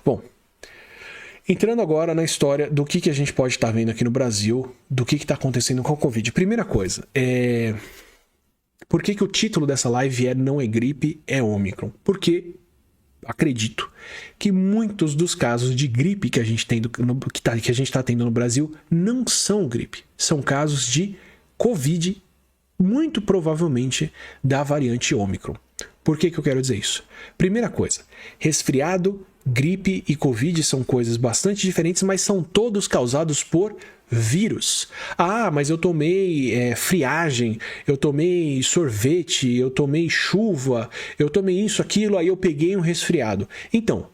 Bom, entrando agora na história do que a gente pode estar vendo aqui no Brasil, do que está acontecendo com a Covid. Primeira coisa, por que o título dessa live não é gripe, é Ômicron? Porque acredito que muitos dos casos de gripe que a gente tem que a gente está tendo no Brasil não são gripe, são casos de Covid, muito provavelmente da variante Ômicron. Por que eu quero dizer isso? Primeira coisa, resfriado, gripe e Covid são coisas bastante diferentes, mas são todos causados por vírus. Ah, mas eu tomei friagem, eu tomei sorvete, eu tomei chuva, eu tomei isso, aquilo, aí eu peguei um resfriado. Então,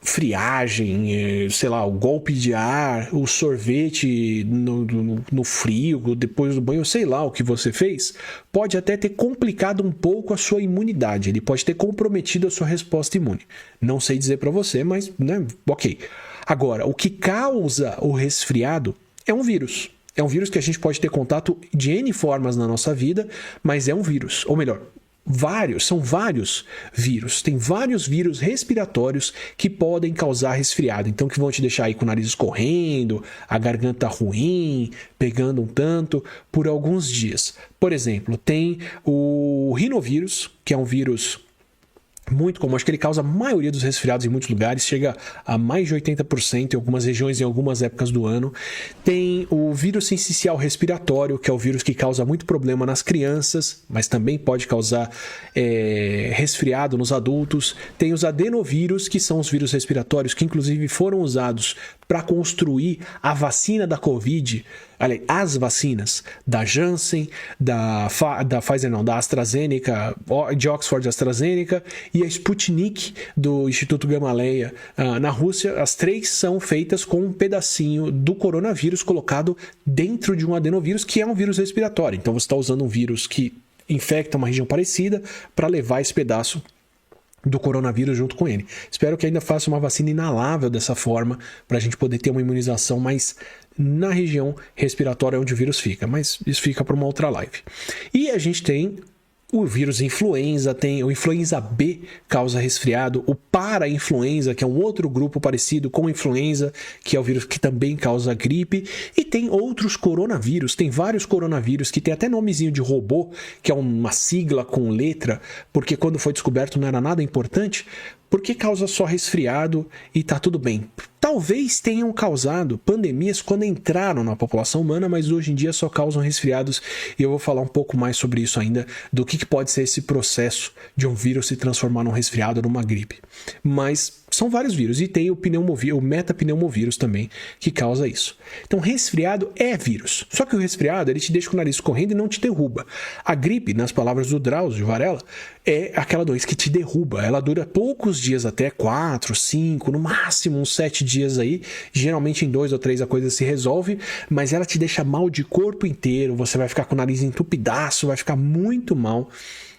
friagem, sei lá, o golpe de ar, o sorvete no frio, depois do banho, sei lá o que você fez, pode até ter complicado um pouco a sua imunidade, ele pode ter comprometido a sua resposta imune. Não sei dizer para você, mas, né, ok. Agora, o que causa o resfriado é um vírus. É um vírus que a gente pode ter contato de N formas na nossa vida, mas é um vírus. Ou melhor, são vários vírus. Tem vários vírus respiratórios que podem causar resfriado. Então, que vão te deixar aí com o nariz escorrendo, a garganta ruim, pegando um tanto, por alguns dias. Por exemplo, tem o rinovírus, que é um vírus muito comum, acho que ele causa a maioria dos resfriados em muitos lugares, chega a mais de 80% em algumas regiões, em algumas épocas do ano. Tem o vírus sincicial respiratório, que é o vírus que causa muito problema nas crianças, mas também pode causar resfriado nos adultos. Tem os adenovírus, que são os vírus respiratórios que inclusive foram usados para construir a vacina da Covid, as vacinas da Janssen, da Pfizer não, da AstraZeneca, de Oxford AstraZeneca e a Sputnik do Instituto Gamaleya na Rússia. As três são feitas com um pedacinho do coronavírus colocado dentro de um adenovírus, que é um vírus respiratório. Então você está usando um vírus que infecta uma região parecida para levar esse pedaço do coronavírus junto com ele. Espero que ainda faça uma vacina inalável dessa forma, para a gente poder ter uma imunização mais na região respiratória onde o vírus fica, mas isso fica para uma outra live. E a gente tem o vírus influenza, tem o influenza B, causa resfriado, o para-influenza, que é um outro grupo parecido com influenza, que é o vírus que também causa gripe, e tem outros coronavírus, tem vários coronavírus que tem até nomezinho de robô, que é uma sigla com letra, porque quando foi descoberto não era nada importante, porque causa só resfriado e tá tudo bem. Talvez tenham causado pandemias quando entraram na população humana, mas hoje em dia só causam resfriados, e eu vou falar um pouco mais sobre isso ainda, do que pode ser esse processo de um vírus se transformar num resfriado ou numa gripe. Mas são vários vírus, e tem o metapneumovírus também, que causa isso. Então, resfriado é vírus. Só que o resfriado, ele te deixa com o nariz correndo e não te derruba. A gripe, nas palavras do Drauzio Varela, é aquela doença que te derruba. Ela dura poucos dias, até 4, 5, no máximo uns 7 dias aí. Geralmente em 2 ou 3 a coisa se resolve, mas ela te deixa mal de corpo inteiro. Você vai ficar com o nariz entupidaço, vai ficar muito mal,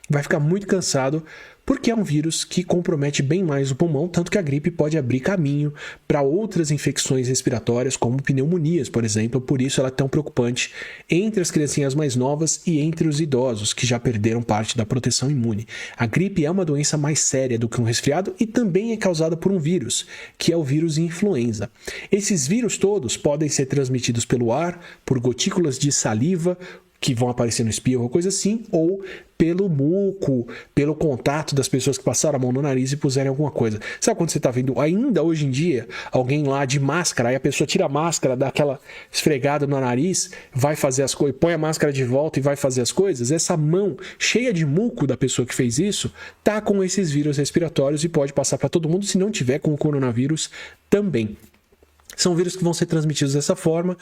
vai ficar muito cansado, porque é um vírus que compromete bem mais o pulmão, tanto que a gripe pode abrir caminho para outras infecções respiratórias, como pneumonias, por exemplo. Por isso ela é tão preocupante entre as criancinhas mais novas e entre os idosos, que já perderam parte da proteção imune. A gripe é uma doença mais séria do que um resfriado e também é causada por um vírus, que é o vírus influenza. Esses vírus todos podem ser transmitidos pelo ar, por gotículas de saliva, que vão aparecer no espirro ou coisa assim, ou pelo muco, pelo contato das pessoas que passaram a mão no nariz e puserem alguma coisa. Sabe quando você está vendo, ainda hoje em dia, alguém lá de máscara, aí a pessoa tira a máscara, dá aquela esfregada no nariz, vai fazer as coisas, põe a máscara de volta e vai fazer as coisas? Essa mão cheia de muco da pessoa que fez isso, tá com esses vírus respiratórios e pode passar para todo mundo, se não tiver com o coronavírus também. São vírus que vão ser transmitidos dessa forma,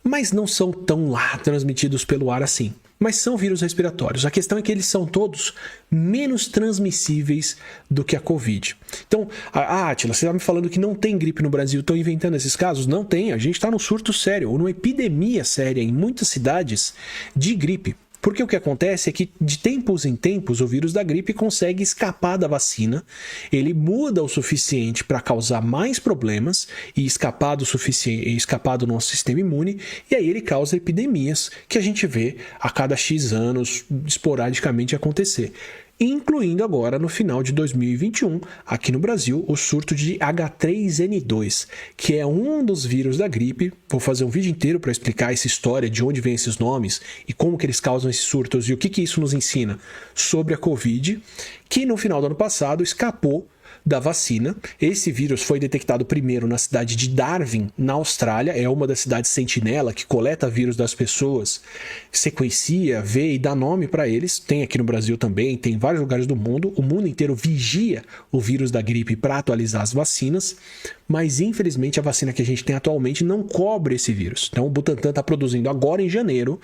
mas não são tão transmitidos pelo ar assim. Mas são vírus respiratórios. A questão é que eles são todos menos transmissíveis do que a Covid. Então, Átila, você está me falando que não tem gripe no Brasil, estão inventando esses casos? Não tem, a gente está num surto sério, ou numa epidemia séria em muitas cidades de gripe. Porque o que acontece é que, de tempos em tempos, o vírus da gripe consegue escapar da vacina, ele muda o suficiente para causar mais problemas e escapar do nosso sistema imune, e aí ele causa epidemias que a gente vê a cada X anos esporadicamente acontecer. incluindo agora no final de 2021, aqui no Brasil, o surto de H3N2, que é um dos vírus da gripe. Vou fazer um vídeo inteiro para explicar essa história, de onde vêm esses nomes e como que eles causam esses surtos e o que isso nos ensina sobre a Covid, que no final do ano passado escapou da vacina. Esse vírus foi detectado primeiro na cidade de Darwin, na Austrália. É uma das cidades sentinela que coleta vírus das pessoas, sequencia, vê e dá nome para eles. Tem aqui no Brasil também, tem em vários lugares do mundo. O mundo inteiro vigia o vírus da gripe para atualizar as vacinas, mas infelizmente a vacina que a gente tem atualmente não cobre esse vírus. Então o Butantan está produzindo agora em janeiro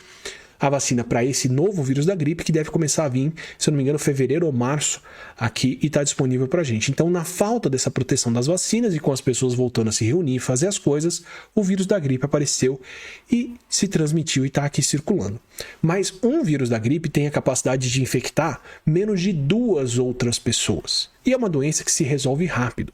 a vacina para esse novo vírus da gripe, que deve começar a vir, se eu não me engano, fevereiro ou março aqui, e está disponível para a gente. Então, na falta dessa proteção das vacinas e com as pessoas voltando a se reunir e fazer as coisas, o vírus da gripe apareceu e se transmitiu e está aqui circulando. Mas um vírus da gripe tem a capacidade de infectar menos de 2 outras pessoas. E é uma doença que se resolve rápido.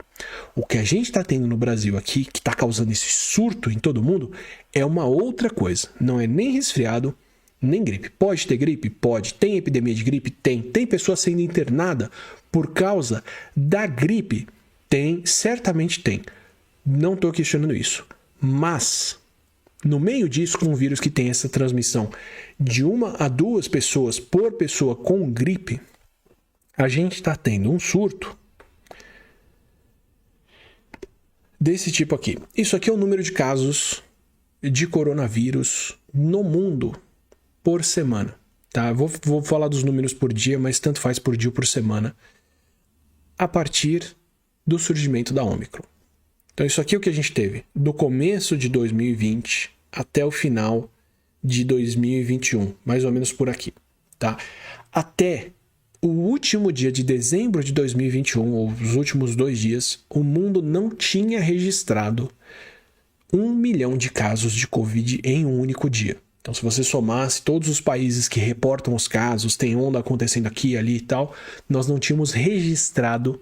O que a gente está tendo no Brasil aqui, que está causando esse surto em todo mundo, é uma outra coisa. Não é nem resfriado, nem gripe. Pode ter gripe? Pode. Tem epidemia de gripe? Tem. Tem pessoa sendo internada por causa da gripe? Tem, certamente tem. Não estou questionando isso. Mas, no meio disso, com um vírus que tem essa transmissão de 1 a 2 pessoas por pessoa com gripe, a gente está tendo um surto desse tipo aqui. Isso aqui é o número de casos de coronavírus no mundo por semana, tá? Vou falar dos números por dia, mas tanto faz por dia ou por semana, a partir do surgimento da Ômicron. Então isso aqui é o que a gente teve do começo de 2020 até o final de 2021, mais ou menos por aqui, tá? Até o último dia de dezembro de 2021, ou os últimos 2 dias, o mundo não tinha registrado 1 milhão de casos de Covid em um único dia. Então, se você somasse todos os países que reportam os casos, tem onda acontecendo aqui, ali e tal, nós não tínhamos registrado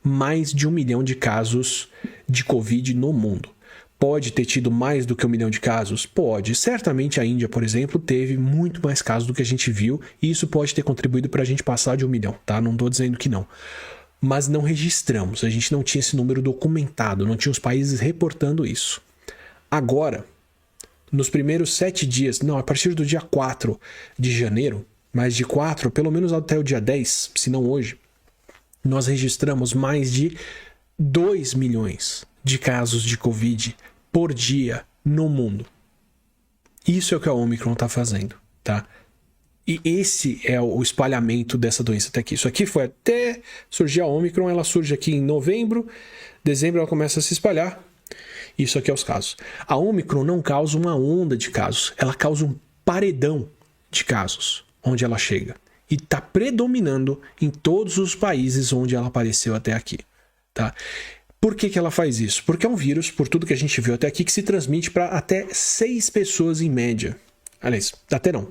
mais de 1 milhão de casos de Covid no mundo. Pode ter tido mais do que 1 milhão de casos? Pode. Certamente a Índia, por exemplo, teve muito mais casos do que a gente viu, e isso pode ter contribuído para a gente passar de 1 milhão, tá? Não estou dizendo que não. Mas não registramos, a gente não tinha esse número documentado, não tinha os países reportando isso. Agora, nos primeiros 7 dias, não, a partir do dia 4 de janeiro, mas de 4, pelo menos até o dia 10, se não hoje, nós registramos mais de 2 milhões de casos de Covid por dia no mundo. Isso é o que a Ômicron está fazendo, tá? E esse é o espalhamento dessa doença até aqui. Isso aqui foi até surgir a Ômicron, ela surge aqui em novembro, dezembro ela começa a se espalhar. Isso aqui é os casos. A Ômicron não causa uma onda de casos, ela causa um paredão de casos onde ela chega. E está predominando em todos os países onde ela apareceu até aqui, tá? Por que ela faz isso? Porque é um vírus, por tudo que a gente viu até aqui, que se transmite para até 6 pessoas em média. Aliás, até não.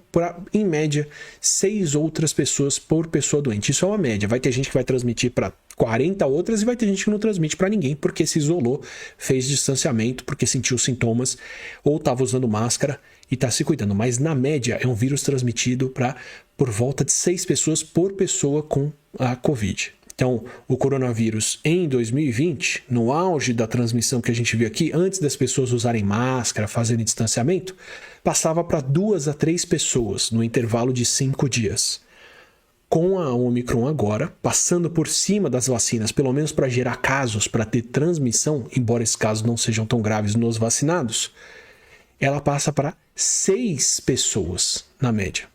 Em média, 6 outras pessoas por pessoa doente. Isso é uma média. Vai ter gente que vai transmitir para 40 outras e vai ter gente que não transmite para ninguém porque se isolou, fez distanciamento, porque sentiu sintomas ou estava usando máscara e está se cuidando. Mas na média é um vírus transmitido para por volta de 6 pessoas por pessoa com a Covid. Então, o coronavírus em 2020, no auge da transmissão que a gente viu aqui, antes das pessoas usarem máscara, fazerem distanciamento, passava para 2 a 3 pessoas no intervalo de 5 dias. Com a Ômicron agora, passando por cima das vacinas, pelo menos para gerar casos, para ter transmissão, embora esses casos não sejam tão graves nos vacinados, ela passa para 6 pessoas na média.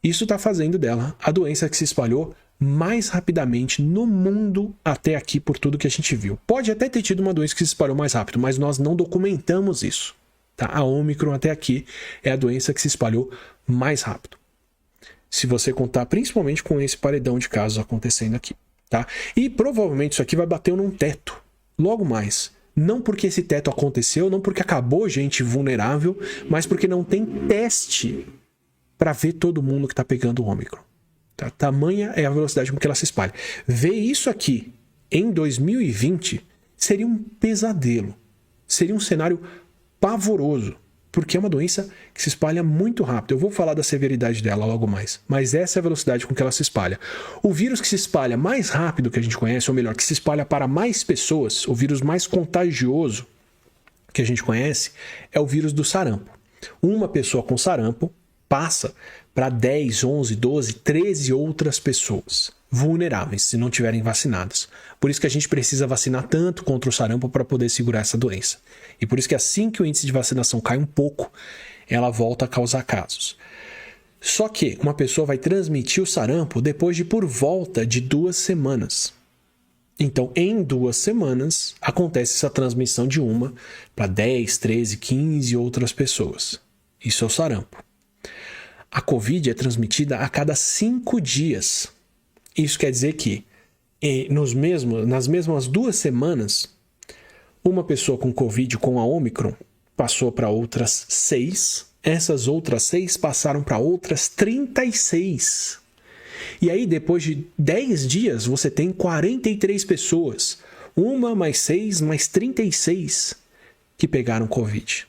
Isso está fazendo dela a doença que se espalhou mais rapidamente no mundo até aqui por tudo que a gente viu. Pode até ter tido uma doença que se espalhou mais rápido, mas nós não documentamos isso. Tá? A Ômicron até aqui é a doença que se espalhou mais rápido. Se você contar principalmente com esse paredão de casos acontecendo aqui. Tá? E provavelmente isso aqui vai bater num teto logo mais. Não porque esse teto aconteceu, não porque acabou gente vulnerável, mas porque não tem teste para ver todo mundo que está pegando o Ômicron. Tá? Tamanha é a velocidade com que ela se espalha. Ver isso aqui em 2020 seria um pesadelo. Seria um cenário pavoroso. Porque é uma doença que se espalha muito rápido. Eu vou falar da severidade dela logo mais, mas essa é a velocidade com que ela se espalha. O vírus que se espalha mais rápido que a gente conhece, ou melhor, que se espalha para mais pessoas, o vírus mais contagioso que a gente conhece, é o vírus do sarampo. Uma pessoa com sarampo passa para 10, 11, 12, 13 outras pessoas vulneráveis, se não tiverem vacinadas. Por isso que a gente precisa vacinar tanto contra o sarampo para poder segurar essa doença. E por isso que assim que o índice de vacinação cai um pouco, ela volta a causar casos. Só que uma pessoa vai transmitir o sarampo depois de por volta de 2 semanas. Então, em 2 semanas, acontece essa transmissão de uma para 10, 13, 15 outras pessoas. Isso é o sarampo. A Covid é transmitida a cada 5 dias. Isso quer dizer que nas mesmas 2 semanas, uma pessoa com Covid com a Omicron passou para outras 6. Essas outras 6 passaram para outras 36. E aí, depois de 10 dias, você tem 43 pessoas. 1 mais 6 mais 36 que pegaram Covid.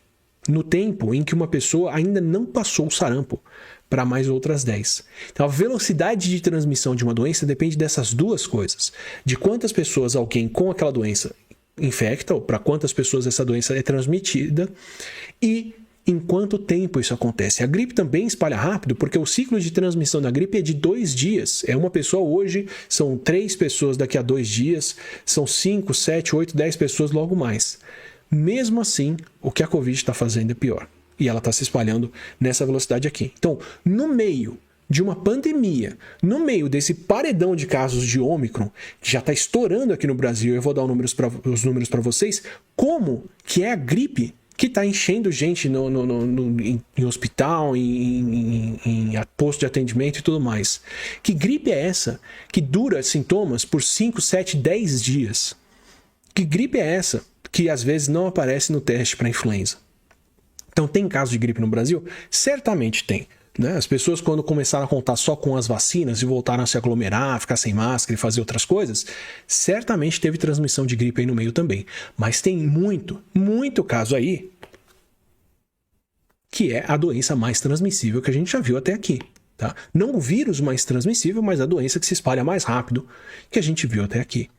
No tempo em que uma pessoa ainda não passou o sarampo para mais outras 10. Então, a velocidade de transmissão de uma doença depende dessas duas coisas. De quantas pessoas alguém com aquela doença infecta, ou para quantas pessoas essa doença é transmitida, e em quanto tempo isso acontece. A gripe também espalha rápido, porque o ciclo de transmissão da gripe é de 2 dias. É uma pessoa hoje, são 3 pessoas daqui a 2 dias, são 5, 7, 8, 10 pessoas logo mais. Mesmo assim, o que a Covid está fazendo é pior. E ela está se espalhando nessa velocidade aqui. Então, no meio de uma pandemia, no meio desse paredão de casos de Ômicron, que já está estourando aqui no Brasil, eu vou dar os números para vocês, como que é a gripe que está enchendo gente em hospital, em posto de atendimento e tudo mais. Que gripe é essa que dura sintomas por 5, 7, 10 dias? Que gripe é essa que às vezes não aparece no teste para influenza? Então, tem caso de gripe no Brasil? Certamente tem. Né? As pessoas, quando começaram a contar só com as vacinas e voltaram a se aglomerar, ficar sem máscara e fazer outras coisas, certamente teve transmissão de gripe aí no meio também. Mas tem muito, muito caso aí que é a doença mais transmissível que a gente já viu até aqui. Tá? Não o vírus mais transmissível, mas a doença que se espalha mais rápido que a gente viu até aqui.